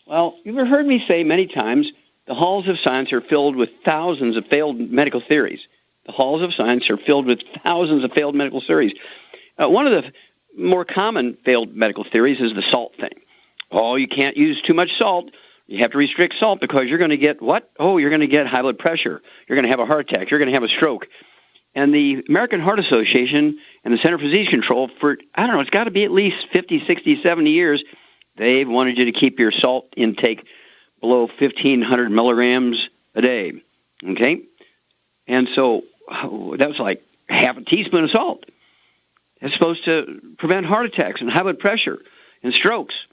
Well, you've heard me say many times, the halls of science are filled with thousands of failed medical theories. The halls of science are filled with thousands of failed medical theories. One of the more common failed medical theories is the salt thing. Oh, you can't use too much salt. You have to restrict salt because you're going to get what? Oh, you're going to get high blood pressure. You're going to have a heart attack. You're going to have a stroke. And the American Heart Association and the Center for Disease Control for, I don't know, it's got to be at least 50, 60, 70 years, they've wanted you to keep your salt intake below 1,500 milligrams a day. Okay? And so that was like half a teaspoon of salt. It's supposed to prevent heart attacks and high blood pressure and strokes.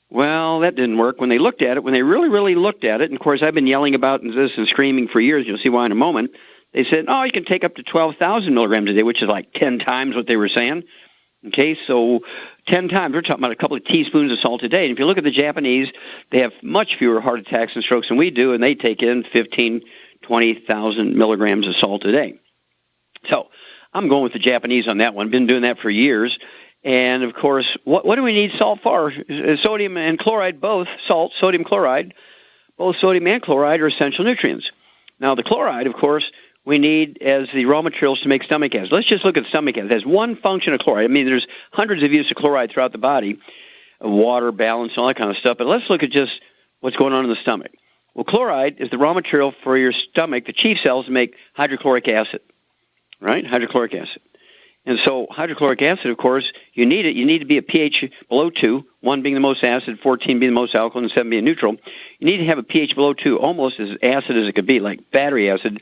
Well, that didn't work. When they looked at it, when they really, really looked at it, and of course I've been yelling about this and screaming for years, you'll see why in a moment, they said, oh, you can take up to 12,000 milligrams a day, which is like 10 times what they were saying. Okay, so 10 times, we're talking about a couple of teaspoons of salt a day. And if you look at the Japanese, they have much fewer heart attacks and strokes than we do, and they take in 15, 20,000 milligrams of salt a day. So I'm going with the Japanese on that one. Been doing that for years. And, of course, what do we need salt for? Sodium and chloride, both salt, sodium chloride, both sodium and chloride are essential nutrients. Now, the chloride, of course, we need as the raw materials to make stomach acid. Let's just look at stomach acid. It has one function of chloride. I mean, there's hundreds of uses of chloride throughout the body, water, balance, all that kind of stuff. But let's look at just what's going on in the stomach. Well, chloride is the raw material for your stomach, the chief cells, to make hydrochloric acid, right? Hydrochloric acid. And so hydrochloric acid, of course, you need it. You need to be a pH below 2, 1 being the most acid, 14 being the most alkaline, and 7 being neutral. You need to have a pH below 2, almost as acid as it could be, like battery acid,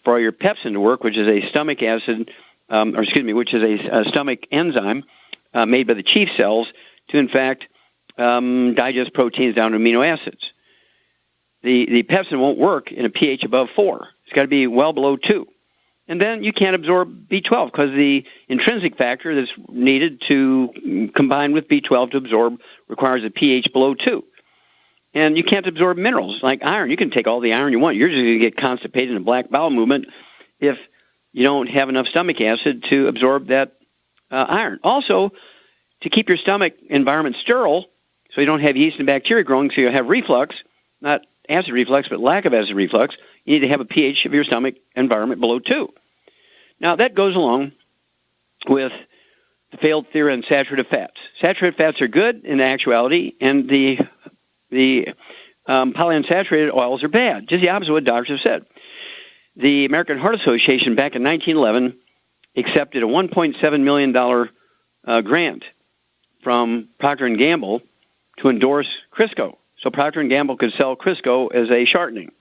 for your pepsin to work, which is a stomach acid, which is a stomach enzyme made by the chief cells to, in fact, digest proteins down to amino acids. The pepsin won't work in a pH above 4. It's got to be well below 2. And then you can't absorb B12 because the intrinsic factor that's needed to combine with B12 to absorb requires a pH below 2. And you can't absorb minerals like iron. You can take all the iron you want. You're just going to get constipated in a black bowel movement if you don't have enough stomach acid to absorb that iron. Also, to keep your stomach environment sterile so you don't have yeast and bacteria growing so you have reflux, not acid reflux, but lack of acid reflux, you need to have a pH of your stomach environment below 2. Now, that goes along with the failed theory on saturated fats. Saturated fats are good in actuality, and the polyunsaturated oils are bad, just the opposite of what doctors have said. The American Heart Association back in 1911 accepted a $1.7 million grant from Procter & Gamble to endorse Crisco. So Procter & Gamble could sell Crisco as a shortening.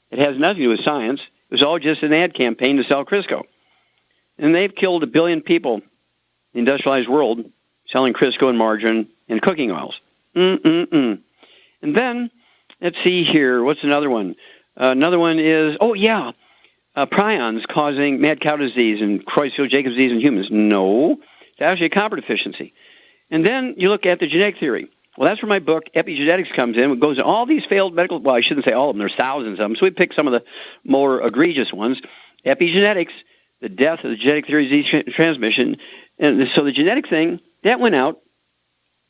It has nothing to do with science. It was all just an ad campaign to sell Crisco. And they've killed 1 billion people in the industrialized world selling Crisco and margarine and cooking oils. And then, let's see here. What's another one? Another one is, prions causing mad cow disease and Creutzfeldt-Jakob disease in humans. No, it's actually a copper deficiency. And then you look at the genetic theory. Well, that's where my book, Epigenetics, comes in. It goes to all these failed medical, well, I shouldn't say all of them. There's thousands of them. So we picked some of the more egregious ones. Epigenetics, the death of the genetic theory of disease transmission. And so the genetic thing, that went out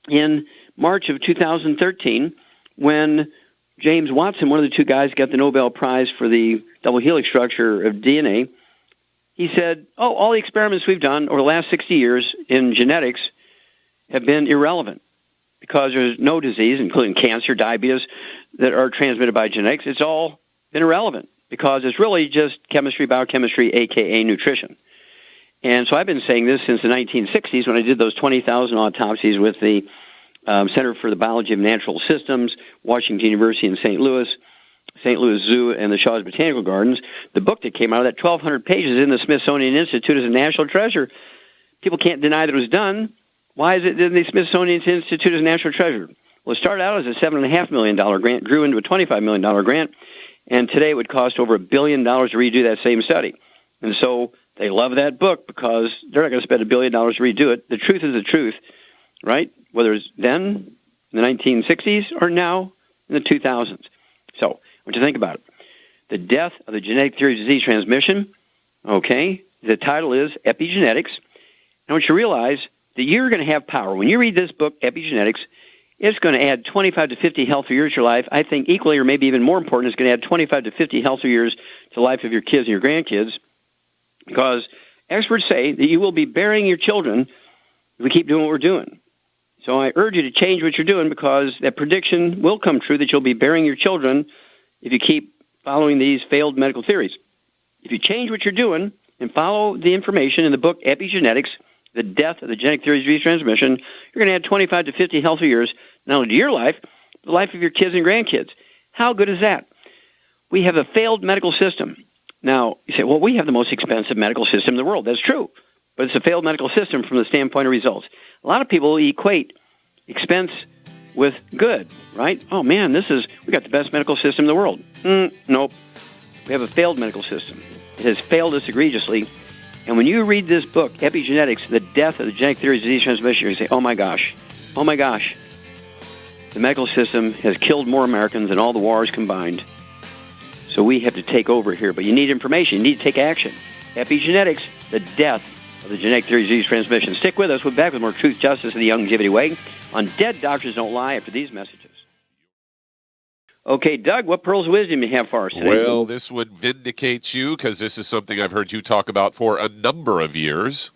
in March of 2013 when James Watson, one of the two guys, got the Nobel Prize for the double helix structure of DNA. He said, all the experiments we've done over the last 60 years in genetics have been irrelevant because there's no disease, including cancer, diabetes, that are transmitted by genetics. It's all been irrelevant because it's really just chemistry, biochemistry, a.k.a. nutrition. And so I've been saying this since the 1960s when I did those 20,000 autopsies with the Center for the Biology of Natural Systems, Washington University in St. Louis Zoo, and the Shaw's Botanical Gardens. The book that came out of that, 1,200 pages in the Smithsonian Institute, is a national treasure. People can't deny that it was done. Why is it in the Smithsonian Institute as a national treasure? Well, it started out as a $7.5 million grant, grew into a $25 million grant, and today it would cost over $1 billion to redo that same study. And so they love that book because they're not going to spend $1 billion to redo it. The truth is the truth, right? Whether it's then, in the 1960s, or now, in the 2000s. So, I want you to think about it. The death of the genetic theory of disease transmission, okay, the title is Epigenetics. I want you to realize that you're going to have power. When you read this book, Epigenetics, It's going to add 25 to 50 healthy years to your life. I think equally or maybe even more important, it's going to add 25 to 50 healthy years to the life of your kids and your grandkids, because experts say that you will be burying your children if we keep doing what we're doing. So I urge you to change what you're doing, because that prediction will come true that you'll be burying your children if you keep following these failed medical theories. If you change what you're doing and follow the information in the book Epigenetics, The Death of the Genetic Theories of Disease Transmission, you're going to add 25 to 50 healthy years, not only to your life, but the life of your kids and grandkids. How good is that? We have a failed medical system. Now, you say, well, we have the most expensive medical system in the world. That's true. But it's a failed medical system from the standpoint of results. A lot of people equate expense with good, right? Oh, man, we got the best medical system in the world. Nope. We have a failed medical system. It has failed us egregiously. And when you read this book, Epigenetics, The Death of the Genetic Theories of Disease Transmission, you say, oh my gosh, the medical system has killed more Americans than all the wars combined. So we have to take over here. But you need information. You need to take action. Epigenetics, The Death of the Genetic Theories of Disease Transmission. Stick with us. We'll be back with more Truth, Justice, and the Longevity Way on Dead Doctors Don't Lie after these messages. Okay, Doug, what pearls of wisdom do you have for us today? Well, this would vindicate you, because this is something I've heard you talk about for a number of years.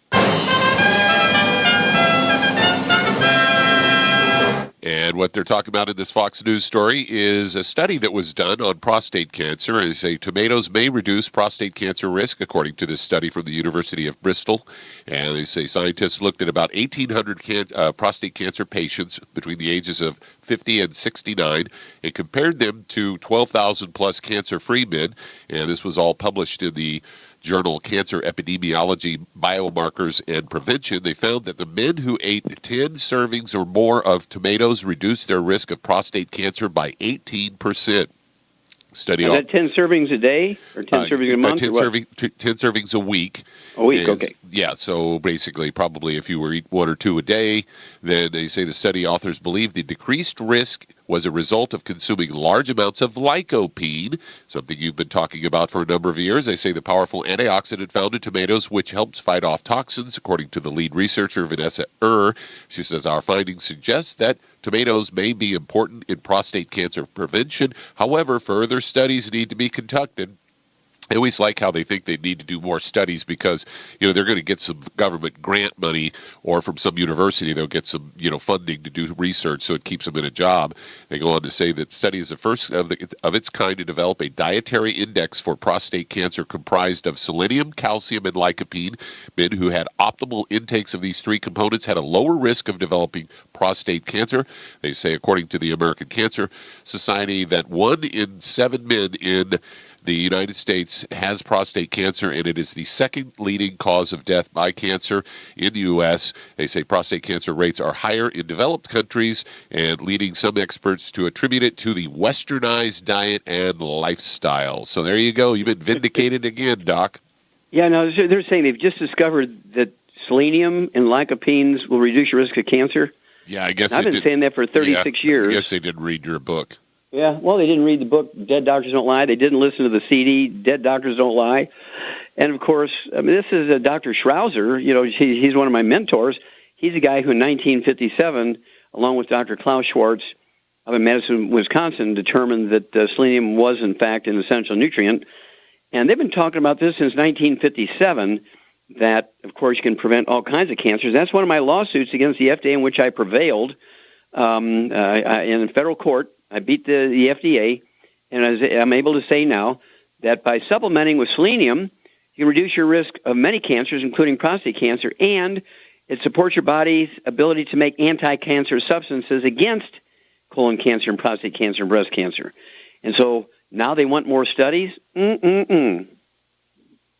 And what they're talking about in this Fox News story is a study that was done on prostate cancer. They say tomatoes may reduce prostate cancer risk, according to this study from the University of Bristol. And they say scientists looked at about 1,800 prostate cancer patients between the ages of 50 and 69 and compared them to 12,000 plus cancer-free men. And this was all published in the journal Cancer Epidemiology, Biomarkers, and Prevention. They found that the men who ate 10 servings or more of tomatoes reduced their risk of prostate cancer by 18%. Is that 10 servings a day or 10 servings a month? 10 servings a week. A week, okay. Yeah, so basically probably if you were eat one or two a day, then they say the study authors believe the decreased risk was a result of consuming large amounts of lycopene, something you've been talking about for a number of years. They say the powerful antioxidant found in tomatoes, which helps fight off toxins, according to the lead researcher, Vanessa She says, our findings suggest that tomatoes may be important in prostate cancer prevention. However, further studies need to be conducted. I always like how they think they need to do more studies because, they're going to get some government grant money, or from some university they'll get some, funding to do research, so it keeps them in a job. They go on to say that the study is the first of its kind to develop a dietary index for prostate cancer comprised of selenium, calcium, and lycopene. Men who had optimal intakes of these three components had a lower risk of developing prostate cancer. They say, according to the American Cancer Society, that 1 in 7 men in the United States has prostate cancer, and it is the second leading cause of death by cancer in the U.S. They say prostate cancer rates are higher in developed countries, and leading some experts to attribute it to the westernized diet and lifestyle. So there you go. You've been vindicated again, Doc. Yeah, no, they're saying they've just discovered that selenium and lycopenes will reduce your risk of cancer. Yeah, I guess I've been saying that for 36 years. I guess they didn't read your book. Yeah, well, they didn't read the book, Dead Doctors Don't Lie. They didn't listen to the CD, Dead Doctors Don't Lie. And, of course, this is Dr. Schrouser. He's one of my mentors. He's a guy who in 1957, along with Dr. Klaus Schwartz up in Madison, Wisconsin, determined that selenium was, in fact, an essential nutrient. And they've been talking about this since 1957, that, of course, you can prevent all kinds of cancers. That's one of my lawsuits against the FDA in which I prevailed in federal court. I beat the FDA, and I'm able to say now that by supplementing with selenium, you can reduce your risk of many cancers, including prostate cancer, and it supports your body's ability to make anti-cancer substances against colon cancer and prostate cancer and breast cancer. And so now they want more studies?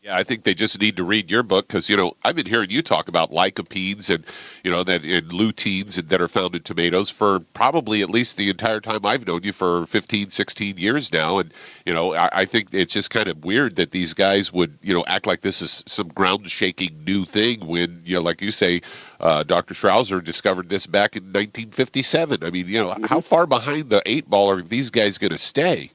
Yeah, I think they just need to read your book because, I've been hearing you talk about lycopenes and, that and luteins that are found in tomatoes for probably at least the entire time I've known you, for 15, 16 years now. And, I think it's just kind of weird that these guys would, act like this is some ground-shaking new thing when, like you say, Dr. Schrouser discovered this back in 1957. I mean, how far behind the 8 ball are these guys going to stay?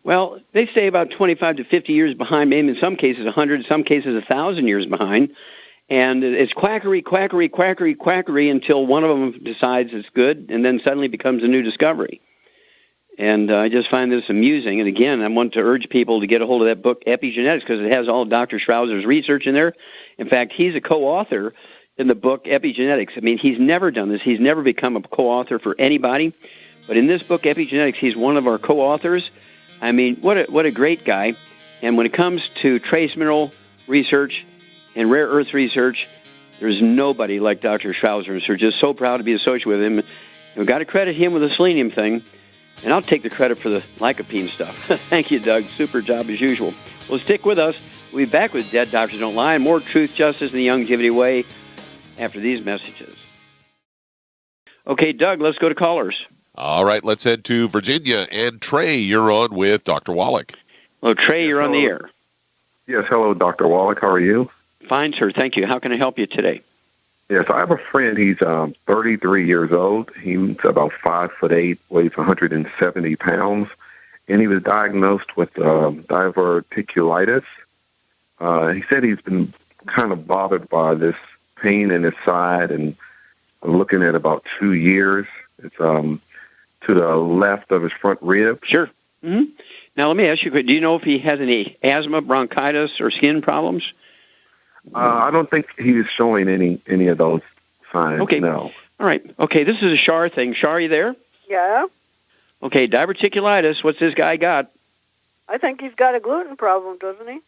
Well, they say about 25 to 50 years behind, maybe in some cases 100, in some cases 1,000 years behind. And it's quackery, quackery, quackery, quackery until one of them decides it's good, and then suddenly becomes a new discovery. And I just find this amusing. And again, I want to urge people to get a hold of that book, Epigenetics, because it has all Dr. Schrauzer's research in there. In fact, he's a co-author in the book Epigenetics. I mean, he's never done this. He's never become a co-author for anybody. But in this book, Epigenetics, he's one of our co-authors. I mean, what a great guy. And when it comes to trace mineral research and rare earth research, there's nobody like Dr. Schrauzer. So we're just so proud to be associated with him. And we've got to credit him with the selenium thing. And I'll take the credit for the lycopene stuff. Thank you, Doug. Super job as usual. Well, stick with us. We'll be back with Dead Doctors Don't Lie. More truth, justice, and the longevity way after these messages. Okay, Doug, let's go to callers. All right, let's head to Virginia. And Trey, you're on with Dr. Wallach. Hello, Trey, you're on the air. Yes, hello, Dr. Wallach. How are you? Fine, sir. Thank you. How can I help you today? Yes, I have a friend. He's 33 years old. He's about 5'8", weighs 170 pounds, and he was diagnosed with diverticulitis. He said he's been kind of bothered by this pain in his side, and I'm looking at about 2 years. It's to the left of his front rib. Sure. Mm-hmm. Now, let me ask you, do you know if he has any asthma, bronchitis, or skin problems? I don't think he's showing any of those signs. Okay. No. All right. Okay, this is a Shar thing. Shar, are you there? Yeah. Okay, diverticulitis. What's this guy got? I think he's got a gluten problem, doesn't he?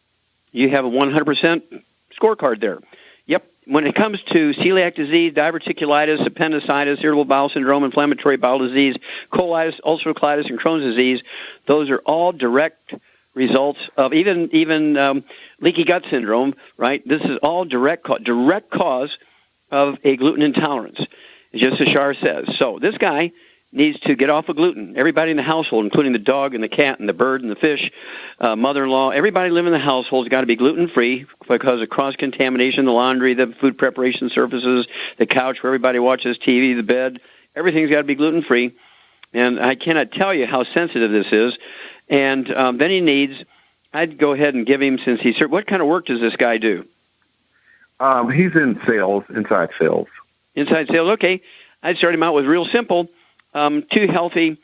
You have a 100% scorecard there. Yep. When it comes to celiac disease, diverticulitis, appendicitis, irritable bowel syndrome, inflammatory bowel disease, colitis, ulcerative colitis, and Crohn's disease, those are all direct results of even leaky gut syndrome, right? This is all direct cause of a gluten intolerance, just as Shar says. So this guy needs to get off of gluten. Everybody in the household, including the dog and the cat and the bird and the fish, mother-in-law, everybody living in the household has got to be gluten-free because of cross-contamination, the laundry, the food preparation surfaces, the couch where everybody watches TV, the bed. Everything's got to be gluten-free. And I cannot tell you how sensitive this is. And then he needs, I'd go ahead and give him, since he's, what kind of work does this guy do? He's in sales, inside sales. Inside sales, okay. I'd start him out with real simple, two healthy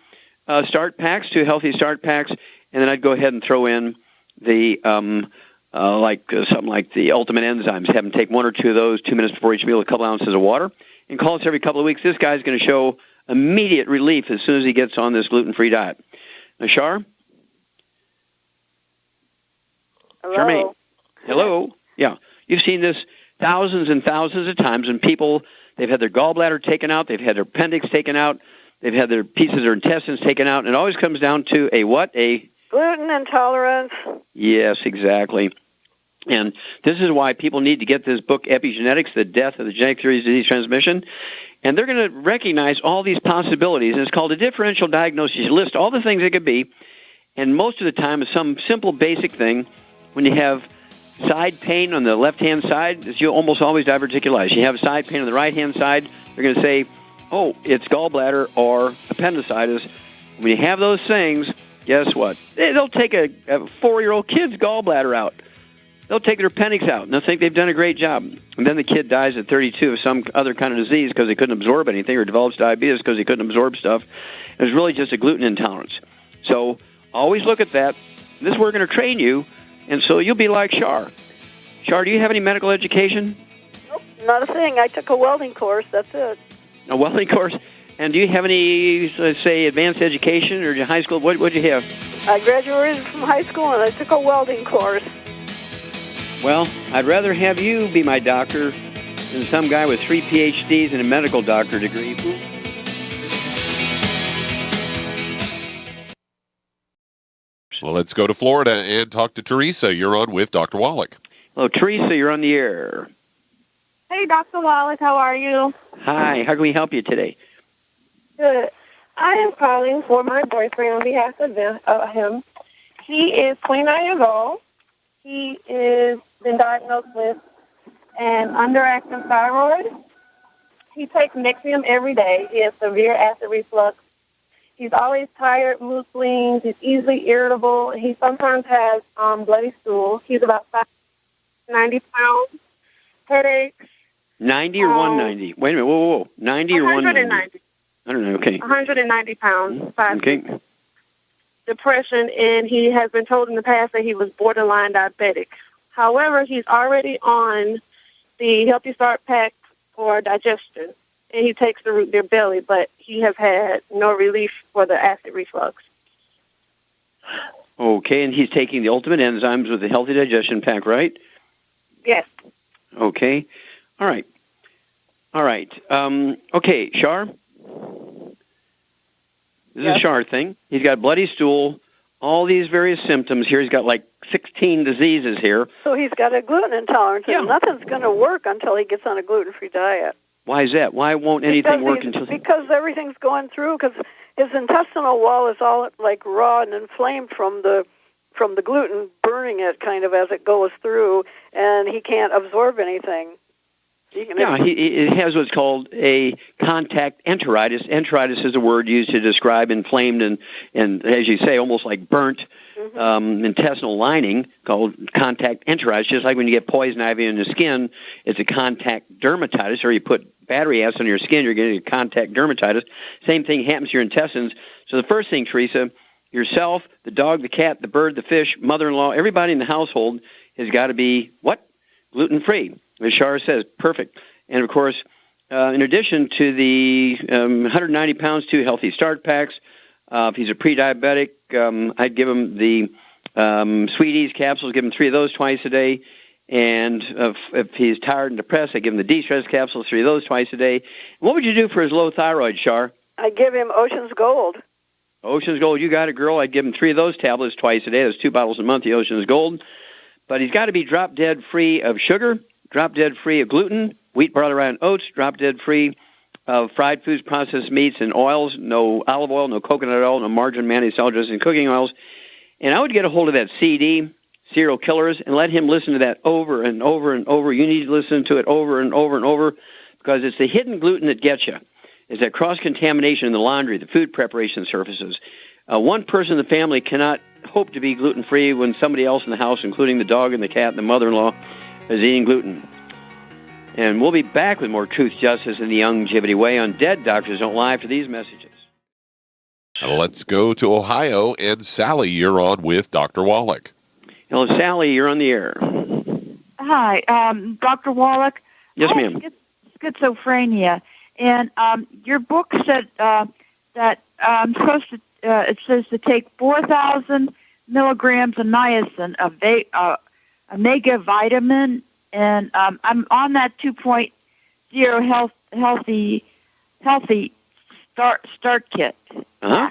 start packs, and then I'd go ahead and throw in the, something like the ultimate enzymes. Have him take one or two of those 2 minutes before each meal, a couple ounces of water, and call us every couple of weeks. This guy's going to show immediate relief as soon as he gets on this gluten-free diet. Now, Shar? Hello? Charmaine. Hello? Yeah. You've seen this thousands and thousands of times when people, they've had their gallbladder taken out, they've had their appendix taken out, they've had their pieces of their intestines taken out, and it always comes down to a what? A gluten intolerance. Yes, exactly. And this is why people need to get this book, Epigenetics, The Death of the Genetic Theories of Disease Transmission. And they're going to recognize all these possibilities. And it's called a differential diagnosis. You list all the things it could be. And most of the time, it's some simple, basic thing. When you have side pain on the left-hand side, you almost always diverticulitis. You have side pain on the right-hand side, they're going to say, oh, it's gallbladder or appendicitis. When you have those things, guess what? They'll take a 4-year-old kid's gallbladder out. They'll take their appendix out, and they'll think they've done a great job. And then the kid dies at 32 of some other kind of disease because they couldn't absorb anything, or develops diabetes because they couldn't absorb stuff. It was really just a gluten intolerance. So always look at that. This is where we're going to train you, and so you'll be like Shar. Shar, do you have any medical education? Nope, not a thing. I took a welding course, that's it. A welding course? And do you have any, let's say, advanced education or high school? What did you have? I graduated from high school and I took a welding course. Well, I'd rather have you be my doctor than some guy with 3 PhDs and a medical doctor degree. Well, let's go to Florida and talk to Teresa. You're on with Dr. Wallach. Hello, Teresa. You're on the air. Hey, Dr. Wallach. How are you? Hi. How can we help you today? Good. I am calling for my boyfriend on behalf of him. He is 29 years old. He is been diagnosed with an underactive thyroid. He takes Nexium every day. He has severe acid reflux. He's always tired, mood swings. He's easily irritable. He sometimes has bloody stool. He's about 90 pounds. headaches. 90 or 190? Wait a minute. Whoa. 90 or 190? 190. Okay. 190 pounds. 5 Okay. Depression, and he has been told in the past that he was borderline diabetic. However, he's already on the Healthy Start Pack for digestion, and he takes the root beer belly, but he has had no relief for the acid reflux. Okay, and he's taking the Ultimate Enzymes with the Healthy Digestion Pack, right? Yes. Okay. All right. Okay, Shar. This is a Shar thing. He's got bloody stool, all these various symptoms here. He's got like 16 diseases here. So he's got a gluten intolerance, and nothing's going to work until he gets on a gluten-free diet. Why is that? Why won't anything work until... Because everything's going through, because his intestinal wall is all like raw and inflamed from the gluten, burning it kind of as it goes through, and he can't absorb anything. He has what's called a contact enteritis. Enteritis is a word used to describe inflamed and as you say, almost like burnt intestinal lining called contact enteritis. Just like when you get poison ivy in the skin, it's a contact dermatitis, or you put battery acid on your skin, you're getting a contact dermatitis. Same thing happens to your intestines. So the first thing, Teresa, yourself, the dog, the cat, the bird, the fish, mother-in-law, everybody in the household has got to be, what? Gluten-free. As Shar says, perfect. And, of course, in addition to the 190 pounds, 2 Healthy Start Packs, if he's a pre-diabetic, I'd give him the Sweeties capsules, give him 3 of those twice a day. And if he's tired and depressed, I give him the de-stress capsules, 3 of those twice a day. What would you do for his low thyroid, Shar? I give him Ocean's Gold. Ocean's Gold, you got it, girl. I'd give him 3 of those tablets twice a day. That's 2 bottles a month, the Ocean's Gold. But he's got to be drop-dead free of sugar, drop-dead free of gluten, wheat, barley, rye, and oats, drop-dead free of fried foods, processed meats, and oils, no olive oil, no coconut oil, no margarine, mayonnaise, salad dressing, and cooking oils. And I would get a hold of that CD, Serial Killers, and let him listen to that over and over and over. You need to listen to it over and over and over, because it's the hidden gluten that gets you. It's that cross-contamination in the laundry, the food preparation surfaces. One person in the family cannot hope to be gluten-free when somebody else in the house, including the dog and the cat and the mother-in-law, is eating gluten. And we'll be back with more Truth, Justice, and the Longevity Way on Dead Doctors Don't Lie for these messages. Let's go to Ohio, and Sally, you're on with Dr. Wallach. Hello, Sally, you're on the air. Hi, Dr. Wallach. Yes, ma'am. Schizophrenia. And your book said that I'm supposed to, it says to take 4,000 milligrams of niacin, a mega vitamin, and I'm on that 2.0 healthy start kit. Uh-huh.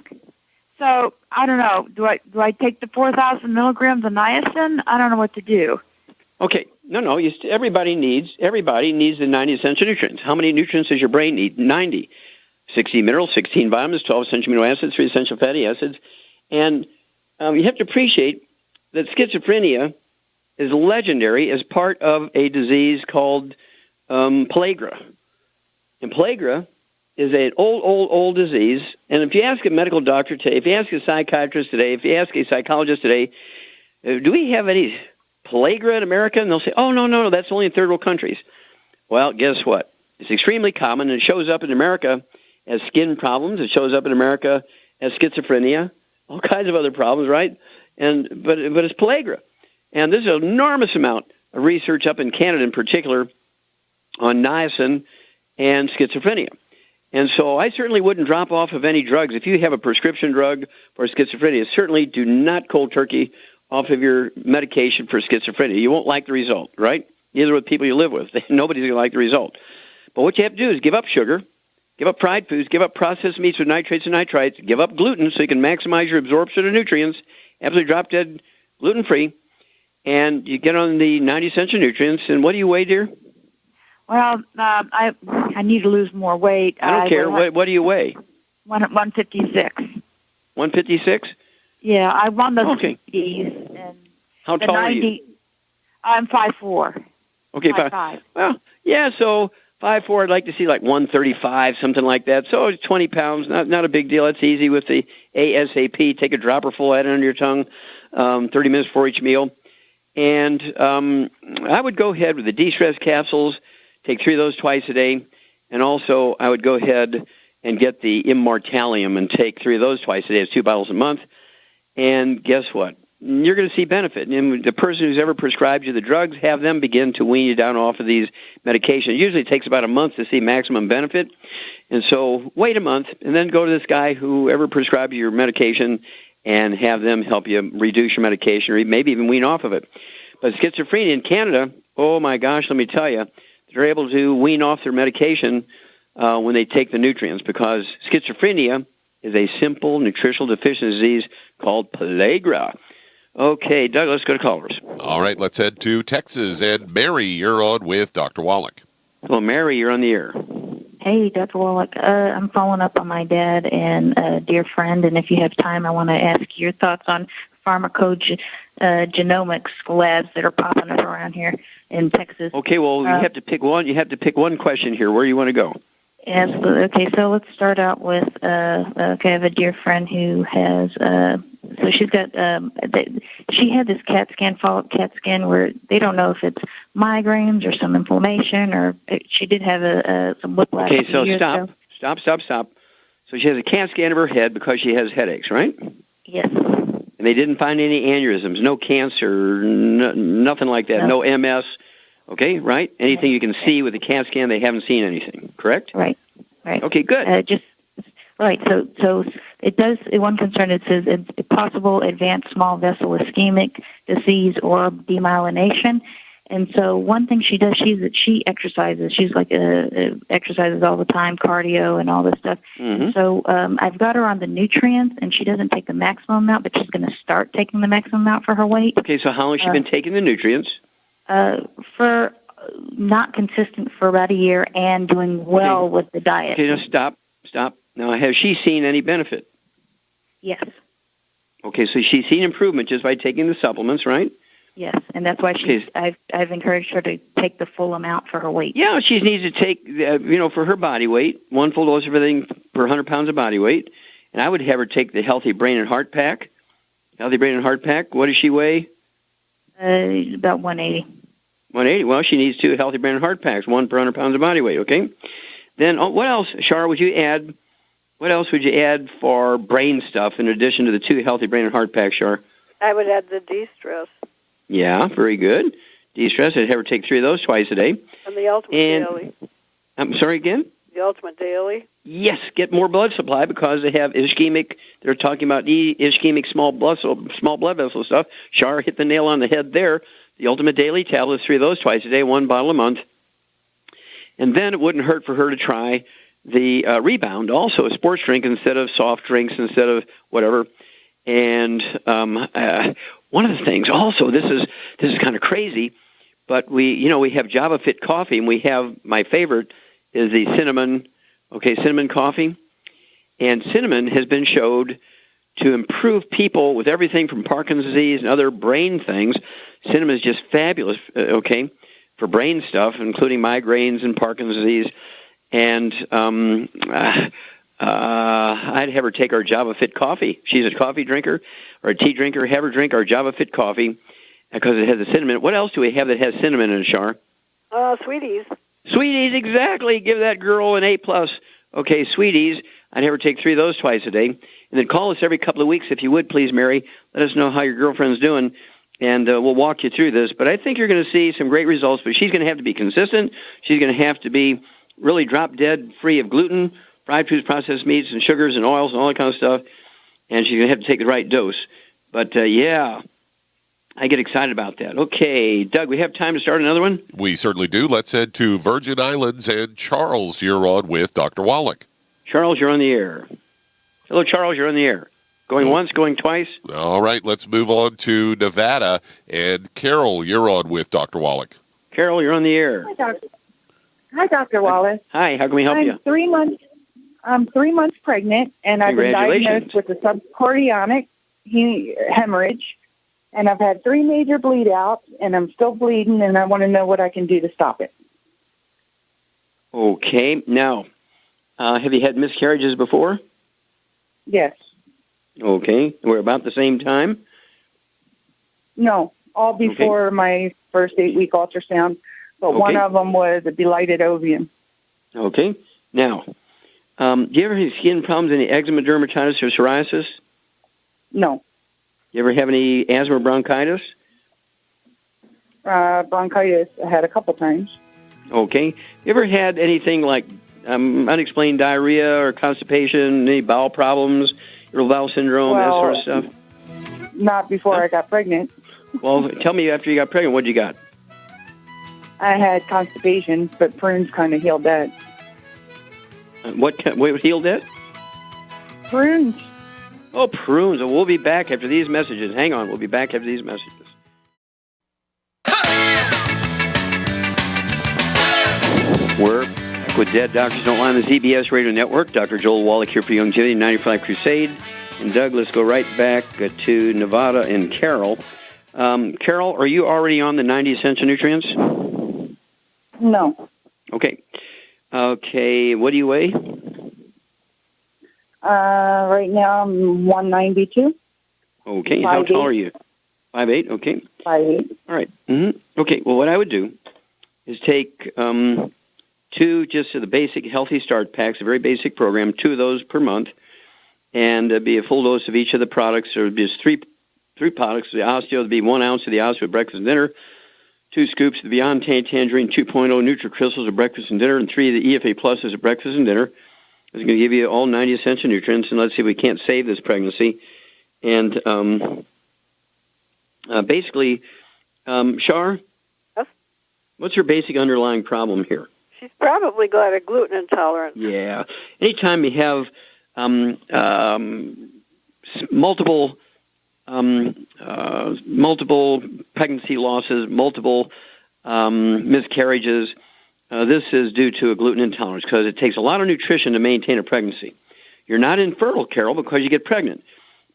So I don't know. Do I take the 4,000 milligrams of niacin? I don't know what to do. Okay. No. Everybody needs the 90 essential nutrients. How many nutrients does your brain need? 90. 60 minerals, 16 vitamins, 12 essential amino acids, 3 essential fatty acids. And you have to appreciate that schizophrenia is legendary as part of a disease called pellagra. And pellagra is an old disease. And if you ask a medical doctor today, if you ask a psychiatrist today, if you ask a psychologist today, do we have any pellagra in America? And they'll say, oh, no, that's only in third world countries. Well, guess what? It's extremely common, and it shows up in America as skin problems. It shows up in America as schizophrenia, all kinds of other problems, right? But it's pellagra. And there's an enormous amount of research up in Canada in particular on niacin and schizophrenia. And so I certainly wouldn't drop off of any drugs. If you have a prescription drug for schizophrenia, certainly do not cold turkey off of your medication for schizophrenia. You won't like the result, right? Neither with people you live with. Nobody's going to like the result. But what you have to do is give up sugar, give up fried foods, give up processed meats with nitrates and nitrites, give up gluten so you can maximize your absorption of nutrients, absolutely drop dead gluten-free, and you get on the 90 essential nutrients. And what do you weigh, dear? Well, I need to lose more weight. I don't care. What do you weigh? 156. 156? Yeah, I won the okay. 50s. And how tall are you? I'm 5'4". Okay, 5'5". Well, yeah, so 5'4", I'd like to see like 135, something like that. So 20 pounds, not a big deal. That's easy with the ASAP. Take a dropper full, add it under your tongue, 30 minutes before each meal. And I would go ahead with the de-stress capsules, take 3 of those twice a day. And also, I would go ahead and get the Immortalium and take 3 of those twice a day. It's 2 bottles a month. And guess what? You're going to see benefit. And the person who's ever prescribed you the drugs, have them begin to wean you down off of these medications. It usually takes about a month to see maximum benefit. And so wait a month and then go to this guy who ever prescribed you your medication and have them help you reduce your medication or maybe even wean off of it. But schizophrenia in Canada, oh my gosh, let me tell you, they're able to wean off their medication when they take the nutrients because schizophrenia is a simple nutritional deficiency disease called pellagra. Okay, Doug, let's go to callers. All right, let's head to Texas. And Mary, you're on with Dr. Wallach. Well, Mary, you're on the air. Hey, Dr. Wallach. I'm following up on my dad and a dear friend, and if you have time, I want to ask your thoughts on pharmacogenomics labs that are popping up around here in Texas. Okay, well, you have to pick one. You have to pick one question here. Where you want to go? Absolutely. Okay, so let's start out with, I have a dear friend who has, so she's got, she had this CAT scan, follow-up CAT scan, where they don't know if it's migraines or some inflammation, or she did have some whiplash. Okay, so stop. So she has a CAT scan of her head because she has headaches, right? Yes. And they didn't find any aneurysms, no cancer, nothing like that, no MS. Okay, right? Anything you can see with the CAT scan, they haven't seen anything, correct? Right. Okay, good. Right. So it does. One concern, it says it's possible advanced small vessel ischemic disease or demyelination. And so one thing she does, she exercises. She's like exercises all the time, cardio and all this stuff. Mm-hmm. So I've got her on the nutrients, and she doesn't take the maximum amount, but she's going to start taking the maximum amount for her weight. Okay, so how long has she been taking the nutrients? For not consistent for about a year and doing well with the diet. Okay, now stop. Now, has she seen any benefit? Yes. Okay, so she's seen improvement just by taking the supplements, right? Yes, and that's why I've encouraged her to take the full amount for her weight. Yeah, she needs to take, for her body weight, 1 full dose of everything per 100 pounds of body weight. And I would have her take the Healthy Brain and Heart Pack. Healthy Brain and Heart Pack, what does she weigh? About 180. 180. Well, she needs 2 Healthy Brain and Heart Packs, 1 per 100 pounds of body weight, okay? Then what else, Shar, would you add? What else would you add for brain stuff in addition to the 2 Healthy Brain and Heart Packs, Shar? I would add the de-stress. Yeah, very good. De-stress, I'd have her take 3 of those twice a day. And the Ultimate Daily. I'm sorry, again? The Ultimate Daily. Yes, get more blood supply because they have ischemic. They're talking about ischemic small blood vessel stuff. Shar hit the nail on the head there. The Ultimate Daily tablets, 3 of those twice a day, 1 bottle a month. And then it wouldn't hurt for her to try the Rebound, also a sports drink instead of soft drinks, instead of whatever. And one of the things, also, this is kind of crazy, but we have Java Fit coffee, and we have, my favorite is the cinnamon coffee. And cinnamon has been showed to improve people with everything from Parkinson's disease and other brain things. Cinnamon is just fabulous, for brain stuff, including migraines and Parkinson's disease. And I'd have her take our Java Fit coffee. She's a coffee drinker or a tea drinker. Have her drink our Java Fit coffee because it has the cinnamon. What else do we have that has cinnamon in it, Shar? Sweeties. Sweeties, exactly. Give that girl an A+. Okay, Sweeties. I'd have her take 3 of those twice a day. And then call us every couple of weeks, if you would, please, Mary. Let us know how your girlfriend's doing, and we'll walk you through this. But I think you're going to see some great results, but she's going to have to be consistent. She's going to have to be really drop-dead free of gluten, fried foods, processed meats, and sugars and oils and all that kind of stuff. And she's going to have to take the right dose. But, yeah, I get excited about that. Okay, Doug, we have time to start another one? We certainly do. Let's head to Virgin Islands. And Charles, you're on with Dr. Wallach. Charles, you're on the air. Hello, Charles, you're on the air. Going once, going twice? All right, let's move on to Nevada. And Carol, you're on with Dr. Wallach. Carol, you're on the air. Hi, Dr. Wallace. Hi, how can we help you? I'm 3 months pregnant, and I've been diagnosed with a subchorionic hemorrhage, and I've had 3 major bleed outs, and I'm still bleeding, and I want to know what I can do to stop it. Okay, now, have you had miscarriages before? Yes. Okay, we're about the same time? No, all before my first 8-week ultrasound. But one of them was a belighted ovum. Okay. Now, do you ever have skin problems, any eczema, dermatitis, or psoriasis? No. You ever have any asthma or bronchitis? Bronchitis I had a couple times. Okay. You ever had anything like unexplained diarrhea or constipation, any bowel problems, irritable bowel syndrome, that sort of stuff? Not before I got pregnant. Well, tell me after you got pregnant, what you got? I had constipation, but prunes kind of healed that. What healed that? Prunes. Oh, prunes. Well, we'll be back after these messages. Hang on. We'll be back after these messages. We're back with Dead Doctors Don't Lie on the ZBS Radio Network. Dr. Joel Wallach here for Youngevity 95 Crusade. And Doug, let's go right back to Nevada and Carol. Carol, are you already on the 90 essential nutrients? No. Okay. Okay, what do you weigh? Right now I'm 192. Okay, how tall are you? 5'8", okay. 5'8". All right. Mm-hmm. Okay, well, what I would do is take 2 just of the basic Healthy Start packs, a very basic program, 2 of those per month, and be a full dose of each of the products, or just three products. The Osteo would be 1 ounce of the Osteo at breakfast and dinner, 2 scoops of the Beyond Tangerine 2.0 NutriCrystals at breakfast and dinner, and 3 of the EFA Pluses at breakfast and dinner. It's going to give you all 90 essential nutrients, and let's see if we can't save this pregnancy. And basically, Shar, yes? What's her basic underlying problem here? She's probably got a gluten intolerance. Yeah. Anytime you have multiple pregnancy losses, multiple miscarriages, this is due to a gluten intolerance because it takes a lot of nutrition to maintain a pregnancy. You're not infertile, Carol, because you get pregnant,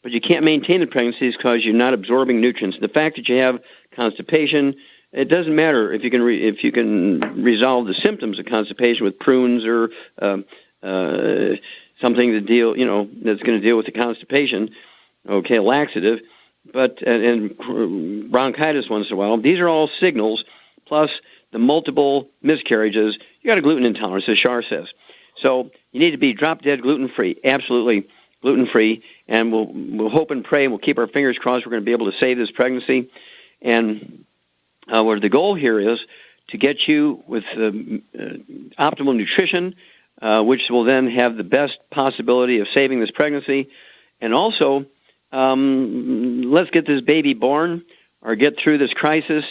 but you can't maintain the pregnancies because you're not absorbing nutrients. The fact that you have constipation, it doesn't matter if you can resolve the symptoms of constipation with prunes or something to deal, that's going to deal with the constipation. Okay, a laxative, but and bronchitis once in a while. These are all signals, plus the multiple miscarriages. You got a gluten intolerance, as Shar says. So you need to be drop-dead gluten-free, absolutely gluten-free, and we'll hope and pray, and we'll keep our fingers crossed we're going to be able to save this pregnancy. And where the goal here is to get you with optimal nutrition, which will then have the best possibility of saving this pregnancy. And also, let's get this baby born or get through this crisis,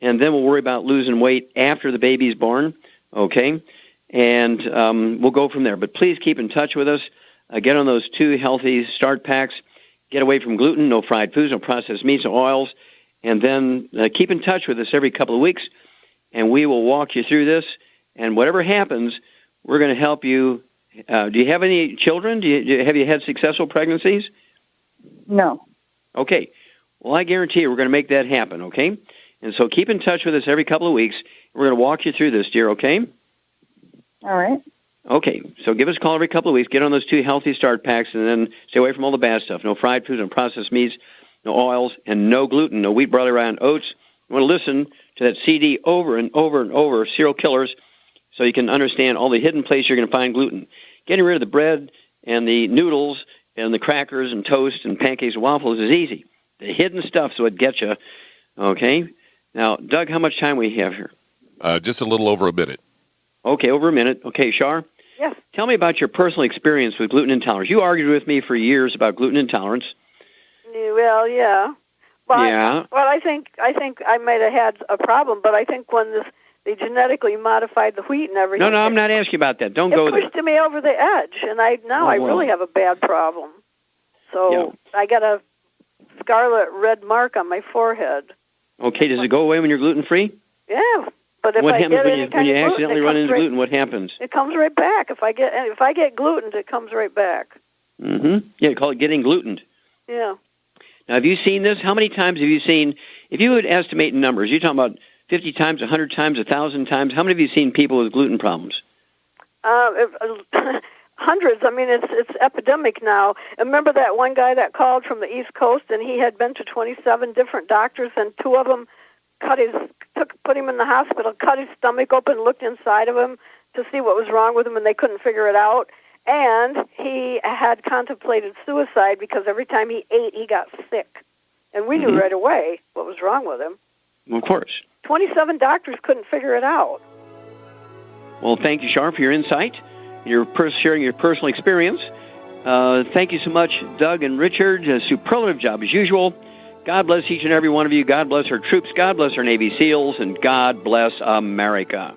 and then we'll worry about losing weight after the baby's born, okay? And we'll go from there. But please keep in touch with us. Get on those 2 Healthy Start packs. Get away from gluten, no fried foods, no processed meats, no oils. And then keep in touch with us every couple of weeks, and we will walk you through this. And whatever happens, we're going to help you. Do you have any children? Have you had successful pregnancies? No. Okay. Well, I guarantee you we're going to make that happen, okay? And so keep in touch with us every couple of weeks. We're going to walk you through this, dear, okay? All right. Okay. So give us a call every couple of weeks. Get on those 2 Healthy Start packs, and then stay away from all the bad stuff. No fried foods, no processed meats, no oils, and no gluten, no wheat, barley, rye, and oats. You want to listen to that CD over and over and over, Serial Killers, so you can understand all the hidden places you're going to find gluten. Getting rid of the bread and the noodles and the crackers and toast and pancakes and waffles is easy. The hidden stuff, so it gets you. Okay? Now, Doug, how much time we have here? Just a little over a minute. Okay, over a minute. Okay, Shar? Yes. Tell me about your personal experience with gluten intolerance. You argued with me for years about gluten intolerance. Well, yeah. Well, yeah. I think I might have had a problem, but I think when they genetically modified the wheat and everything. No, I'm not asking about that. Don't go there. It pushed me over the edge, and I really have a bad problem. So I got a scarlet red mark on my forehead. Okay, does it go away when you're gluten-free? Yeah, but if what I happens get when you accidentally run into gluten? What happens? It comes right back. If I get glutened, it comes right back. Mm-hmm. Yeah, call it getting glutened. Yeah. Now, have you seen this? How many times have you seen? If you would estimate in numbers, you're talking about 50 times, 100 times, 1,000 times. How many have you seen people with gluten problems? Hundreds. I mean, it's epidemic now. And remember that one guy that called from the East Coast, and he had been to 27 different doctors, and two of them put him in the hospital, cut his stomach open, looked inside of him to see what was wrong with him, and they couldn't figure it out. And he had contemplated suicide because every time he ate, he got sick. And we knew right away what was wrong with him. Of course. 27 doctors couldn't figure it out. Well, thank you, Char, for your insight, sharing your personal experience. Thank you so much, Doug and Richard. A superlative job as usual. God bless each and every one of you. God bless our troops. God bless our Navy SEALs. And God bless America.